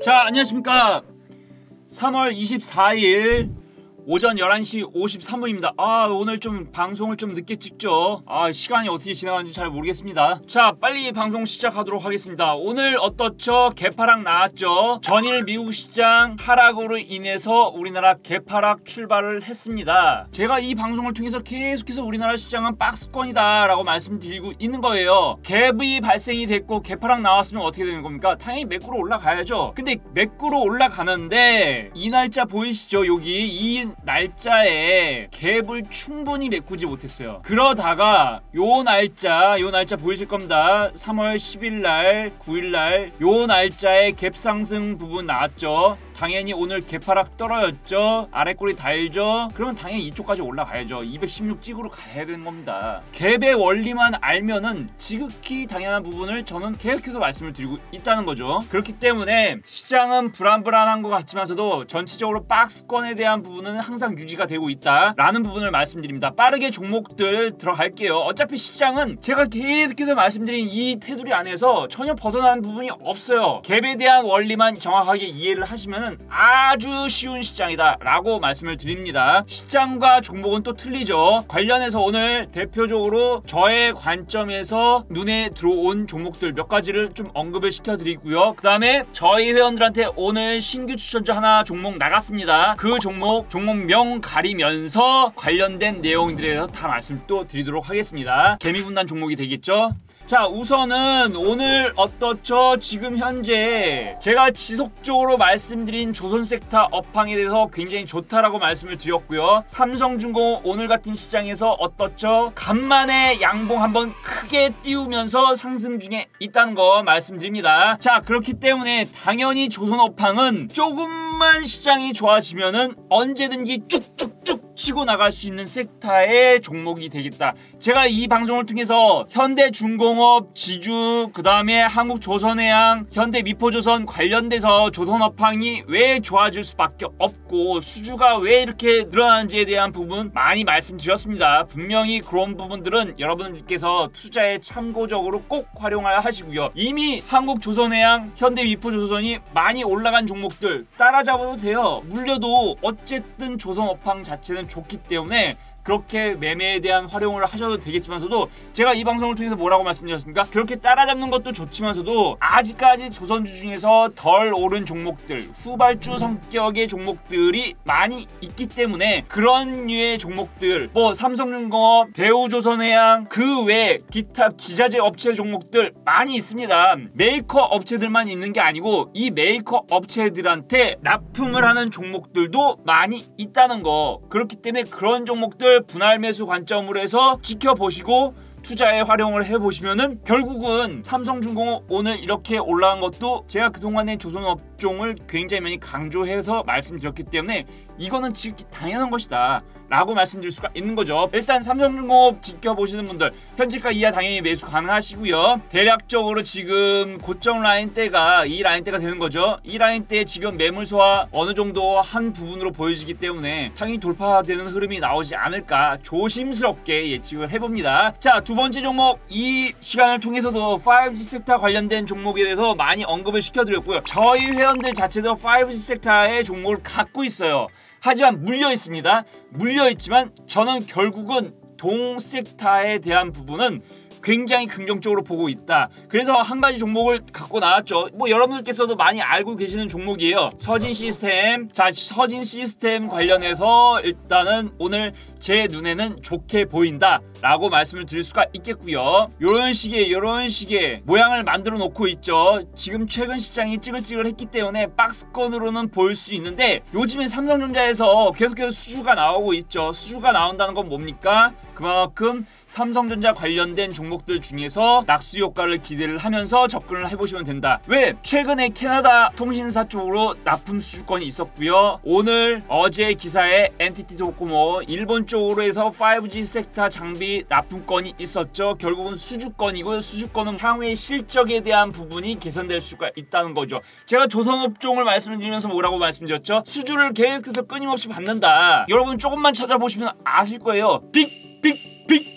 자, 안녕하십니까. 3월 24일 오전 11시 53분입니다. 오늘 좀 방송을 좀 늦게 찍죠. 시간이 어떻게 지나가는지 잘 모르겠습니다. 자, 빨리 방송 시작하도록 하겠습니다. 오늘 어떻죠? 개파락 나왔죠. 전일 미국 시장 하락으로 인해서 우리나라 개파락 출발을 했습니다. 제가 이 방송을 통해서 계속해서 우리나라 시장은 박스권이다 라고 말씀드리고 있는 거예요. 갭이 발생이 됐고 개파락 나왔으면 어떻게 되는 겁니까? 당연히 매꾸로 올라가야죠. 근데 매꾸로 올라가는데 이 날짜 보이시죠? 여기 이 날짜에 갭을 충분히 메꾸지 못했어요. 그러다가 요 날짜 보이실 겁니다. 3월 10일날 9일날 요 날짜에 갭 상승 부분 나왔죠. 당연히 오늘 개파락 떨어졌죠. 아래꼬리 달죠. 그러면 당연히 이쪽까지 올라가야죠. 216 찍으러 가야 되는 겁니다. 갭의 원리만 알면은 지극히 당연한 부분을 저는 계속해서 말씀을 드리고 있다는 거죠. 그렇기 때문에 시장은 불안불안한 것 같지만서도 전체적으로 박스권에 대한 부분은 항상 유지가 되고 있다라는 부분을 말씀드립니다. 빠르게 종목들 들어갈게요. 어차피 시장은 제가 계속해서 말씀드린 이 테두리 안에서 전혀 벗어나는 부분이 없어요. 갭에 대한 원리만 정확하게 이해를 하시면 아주 쉬운 시장이다 라고 말씀을 드립니다. 시장과 종목은 또 틀리죠. 관련해서 오늘 대표적으로 저의 관점에서 눈에 들어온 종목들 몇 가지를 좀 언급을 시켜드리고요. 그 다음에 저희 회원들한테 오늘 신규 추천주 하나 종목 나갔습니다. 그 종목명 가리면서 관련된 내용들에 대해서 다 말씀 또 드리도록 하겠습니다. 개미분단 종목이 되겠죠. 자, 우선은 오늘 어떻죠? 지금 현재 제가 지속적으로 말씀드린 조선섹터 업황에 대해서 굉장히 좋다라고 말씀을 드렸고요. 삼성중공업 오늘 같은 시장에서 어떻죠? 간만에 양봉 한번 크게 띄우면서 상승 중에 있다는 거 말씀드립니다. 자, 그렇기 때문에 당연히 조선업황은 조금만 시장이 좋아지면은 언제든지 쭉쭉쭉 치고 나갈 수 있는 섹터의 종목이 되겠다. 제가 이 방송을 통해서 현대중공업, 지주, 그 다음에 한국조선해양, 현대미포조선 관련돼서 조선업황이 왜 좋아질 수밖에 없고 수주가 왜 이렇게 늘어나는지에 대한 부분 많이 말씀드렸습니다. 분명히 그런 부분들은 여러분들께서 투자에 참고적으로 꼭 활용을 하시고요. 이미 한국조선해양, 현대미포조선이 많이 올라간 종목들 따라잡아도 돼요. 물려도 어쨌든 조선업황 자체는 좋기 때문에 그렇게 매매에 대한 활용을 하셔도 되겠지만서도 제가 이 방송을 통해서 뭐라고 말씀드렸습니까? 그렇게 따라잡는 것도 좋지만서도 아직까지 조선주 중에서 덜 오른 종목들, 후발주 성격의 종목들이 많이 있기 때문에 그런 류의 종목들, 뭐 삼성중공업, 대우조선해양, 그 외 기타 기자재 업체 종목들 많이 있습니다. 메이커 업체들만 있는 게 아니고 이 메이커 업체들한테 납품을 하는 종목들도 많이 있다는 거. 그렇기 때문에 그런 종목들 분할 매수 관점으로 해서 지켜보시고 투자에 활용을 해보시면은 결국은 삼성중공업 오늘 이렇게 올라간 것도 제가 그동안의 조선업종을 굉장히 많이 강조해서 말씀드렸기 때문에 이거는 지극히 당연한 것이다 라고 말씀드릴 수가 있는 거죠. 일단 삼성중공업 지켜보시는 분들 현재가 이하 당연히 매수 가능하시고요. 대략적으로 지금 고점 라인대가 이 라인대가 되는 거죠. 이 라인대에 지금 매물 소화 어느 정도 한 부분으로 보여지기 때문에 당연히 돌파되는 흐름이 나오지 않을까 조심스럽게 예측을 해봅니다. 자, 두 번째 종목, 이 시간을 통해서도 5G 섹터 관련된 종목에 대해서 많이 언급을 시켜드렸고요. 저희 회원들 자체도 5G 섹터의 종목을 갖고 있어요. 하지만 물려 있습니다. 물려 있지만 저는 결국은 동섹터에 대한 부분은 굉장히 긍정적으로 보고 있다. 그래서 한 가지 종목을 갖고 나왔죠. 뭐 여러분들께서도 많이 알고 계시는 종목이에요. 서진시스템. 자, 서진시스템 관련해서 일단은 오늘 제 눈에는 좋게 보인다 라고 말씀을 드릴 수가 있겠고요. 요런 식의 모양을 만들어 놓고 있죠. 지금 최근 시장이 찌글찌글했기 때문에 박스권으로는 보일 수 있는데 요즘에 삼성전자에서 계속해서 수주가 나오고 있죠. 수주가 나온다는 건 뭡니까? 그만큼 삼성전자 관련된 종목들 중에서 낙수 효과를 기대를 하면서 접근을 해보시면 된다. 왜? 최근에 캐나다 통신사 쪽으로 납품 수주권이 있었고요. 오늘 어제 기사에 NTT 도코모 일본 쪽으로 해서 5G 섹터 장비 납품권이 있었죠. 결국은 수주권이고, 수주권은 향후의 실적에 대한 부분이 개선될 수가 있다는 거죠. 제가 조선업종을 말씀드리면서 뭐라고 말씀드렸죠? 수주를 계속해서 끊임없이 받는다. 여러분 조금만 찾아보시면 아실 거예요. 빅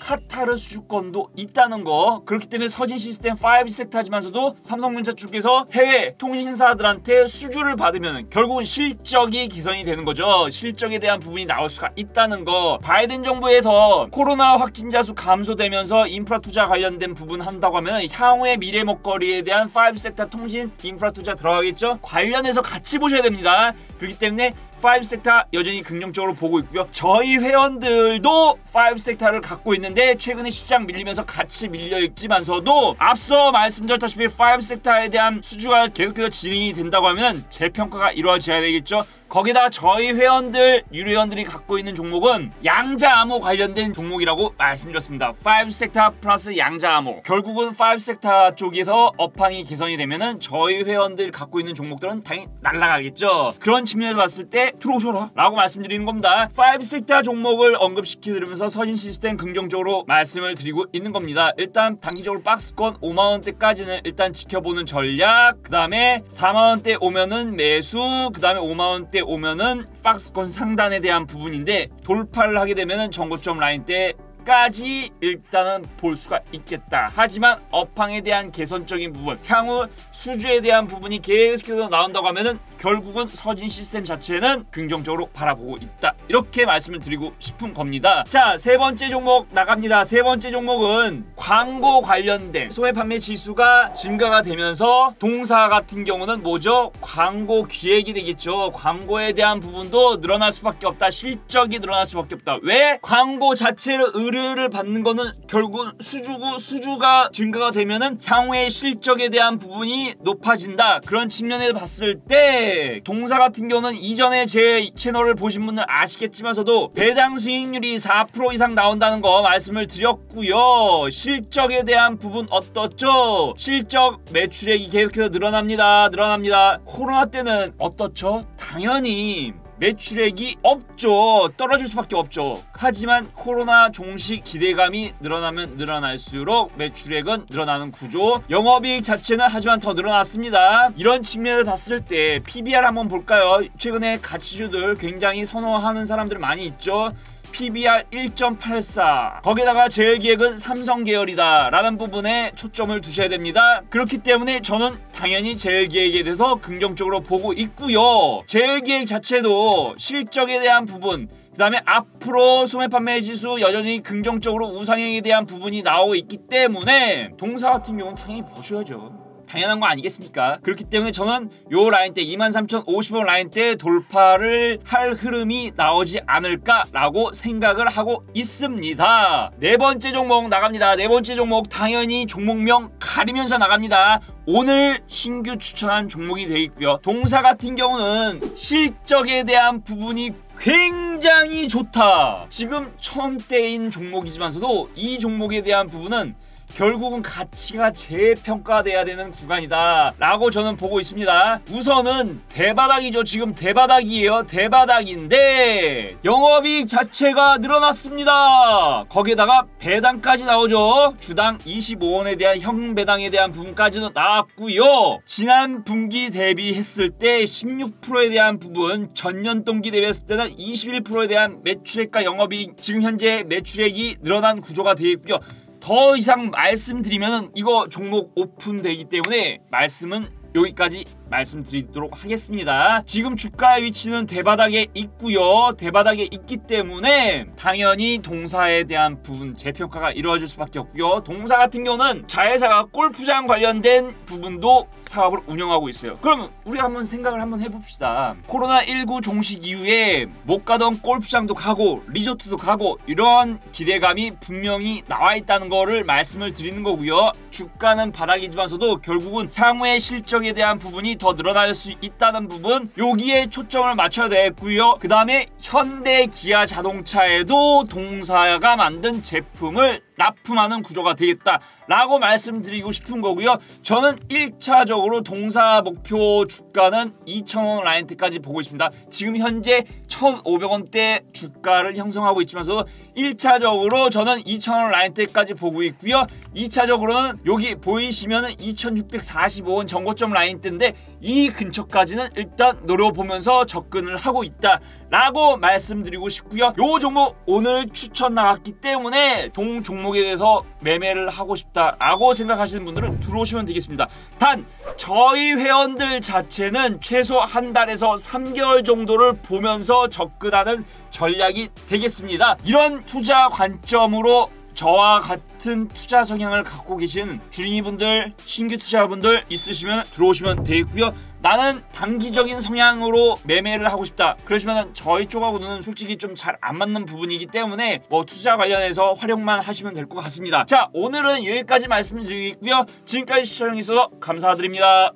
카타르 수주권도 있다는 거. 그렇기 때문에 서진 시스템 5G 섹터지만서도 삼성전자 쪽에서 해외 통신사들한테 수주를 받으면 결국은 실적이 개선이 되는 거죠. 실적에 대한 부분이 나올 수가 있다는 거. 바이든 정부에서 코로나 확진자 수 감소되면서 인프라 투자 관련된 부분 한다고 하면 향후의 미래 먹거리에 대한 5G 섹터 통신 인프라 투자 들어가겠죠. 관련해서 같이 보셔야 됩니다. 그렇기 때문에 5 섹터 여전히 긍정적으로 보고 있고요. 저희 회원들도 5 섹터를 갖고 있는데 최근에 시장 밀리면서 같이 밀려있지만서도 앞서 말씀드렸다시피 5 섹터에 대한 수주가 계속해서 진행이 된다고 하면 재평가가 이루어져야 되겠죠. 거기다가 저희 회원들, 유료 회원들이 갖고 있는 종목은 양자암호 관련된 종목이라고 말씀드렸습니다. 5 섹터 플러스 양자암호. 결국은 5 섹터 쪽에서 업황이 개선이 되면은 저희 회원들 갖고 있는 종목들은 당연히 날아가겠죠. 그런 측면에서 봤을 때 들어오셔라 라고 말씀드리는 겁니다. 5 섹터 종목을 언급시켜드리면서 서진 시스템 긍정적으로 말씀을 드리고 있는 겁니다. 일단 단기적으로 박스권 5만원대까지는 일단 지켜보는 전략, 그 다음에 4만원대 오면은 매수, 그 다음에 5만원대 오면은 박스권 상단에 대한 부분인데 돌파를 하게 되면은 전고점 라인 때까지 일단은 볼 수가 있겠다. 하지만 업황에 대한 개선적인 부분, 향후 수주에 대한 부분이 계속해서 나온다고 하면은 결국은 서진 시스템 자체는 긍정적으로 바라보고 있다. 이렇게 말씀을 드리고 싶은 겁니다. 자, 세 번째 종목 나갑니다. 세 번째 종목은 광고 관련된 소매 판매 지수가 증가가 되면서 동사 같은 경우는 뭐죠? 광고 기획이 되겠죠. 광고에 대한 부분도 늘어날 수밖에 없다. 실적이 늘어날 수밖에 없다. 왜? 광고 자체를 의뢰를 받는 거는 결국은 수주고, 수주가 증가가 되면은 향후의 실적에 대한 부분이 높아진다. 그런 측면에서 봤을 때 동사 같은 경우는 이전에 제 채널을 보신 분들 아시겠지만서도 배당 수익률이 4% 이상 나온다는 거 말씀을 드렸고요. 실적에 대한 부분 어떻죠? 실적 매출액이 계속해서 늘어납니다. 코로나 때는 어떻죠? 당연히 매출액이 없죠. 떨어질 수밖에 없죠. 하지만 코로나 종식 기대감이 늘어나면 늘어날수록 매출액은 늘어나는 구조, 영업이익 자체는 하지만 더 늘어났습니다. 이런 측면을 봤을 때 PBR 한번 볼까요? 최근에 가치주들 굉장히 선호하는 사람들 많이 있죠. PBR 1.84, 거기다가 제일 기획은 삼성 계열이다 라는 부분에 초점을 두셔야 됩니다. 그렇기 때문에 저는 당연히 제일 기획에 대해서 긍정적으로 보고 있고요. 제일 기획 자체도 실적에 대한 부분, 그 다음에 앞으로 소매 판매 지수 여전히 긍정적으로 우상향에 대한 부분이 나오고 있기 때문에 동사 같은 경우는 당연히 보셔야죠. 당연한 거 아니겠습니까? 그렇기 때문에 저는 요 라인대 23,050원 라인대 돌파를 할 흐름이 나오지 않을까라고 생각을 하고 있습니다. 네 번째 종목 나갑니다. 네 번째 종목 당연히 종목명 가리면서 나갑니다. 오늘 신규 추천한 종목이 되어 있고요. 동사 같은 경우는 실적에 대한 부분이 굉장히 좋다. 지금 1,000원대인 종목이지만서도 이 종목에 대한 부분은 결국은 가치가 재평가돼야 되는 구간이다 라고 저는 보고 있습니다. 우선은 대바닥이죠. 지금 대바닥이에요. 대바닥인데 영업이익 자체가 늘어났습니다. 거기에다가 배당까지 나오죠. 주당 25원에 대한 현금배당에 대한 부분까지도 나왔고요. 지난 분기 대비했을 때 16%에 대한 부분, 전년 동기 대비했을 때는 21%에 대한 매출액과 영업이익, 지금 현재 매출액이 늘어난 구조가 되어 있고요. 더 이상 말씀드리면 이거 종목 오픈되기 때문에 말씀은 여기까지 말씀드리도록 하겠습니다. 지금 주가의 위치는 대바닥에 있고요. 대바닥에 있기 때문에 당연히 동사에 대한 부분 재평가가 이루어질 수밖에 없고요. 동사 같은 경우는 자회사가 골프장 관련된 부분도 사업을 운영하고 있어요. 그럼 우리가 한번 생각을 한번 해봅시다. 코로나19 종식 이후에 못 가던 골프장도 가고 리조트도 가고 이런 기대감이 분명히 나와 있다는 거를 말씀을 드리는 거고요. 주가는 바닥이지만서도 결국은 향후의 실적에 대한 부분이 더 늘어날 수 있다는 부분, 여기에 초점을 맞춰야 되겠고요. 그 다음에 현대 기아 자동차에도 동사가 만든 제품을 납품하는 구조가 되겠다라고 말씀드리고 싶은 거고요. 저는 1차적으로 동사 목표 주가는 2,000원 라인대까지 보고 있습니다. 지금 현재 1,500원대 주가를 형성하고 있지만서 1차적으로 저는 2,000원 라인대까지 보고 있고요. 2차적으로는 여기 보이시면은 2,645원 정고점 라인대인데 이 근처까지는 일단 노려보면서 접근을 하고 있다 라고 말씀드리고 싶고요. 요 종목 오늘 추천 나갔기 때문에 동 종목에 대해서 매매를 하고 싶다라고 생각하시는 분들은 들어오시면 되겠습니다. 단 저희 회원들 자체는 최소 한 달에서 3개월 정도를 보면서 접근하는 전략이 되겠습니다. 이런 투자 관점으로 저와 같은 투자 성향을 갖고 계신 주린이분들, 신규 투자분들 있으시면 들어오시면 되겠고요. 나는 단기적인 성향으로 매매를 하고 싶다 그러시면 저희 쪽하고는 솔직히 좀 잘 안 맞는 부분이기 때문에 뭐 투자 관련해서 활용만 하시면 될 것 같습니다. 자, 오늘은 여기까지 말씀드리겠고요. 지금까지 시청해주셔서 감사드립니다.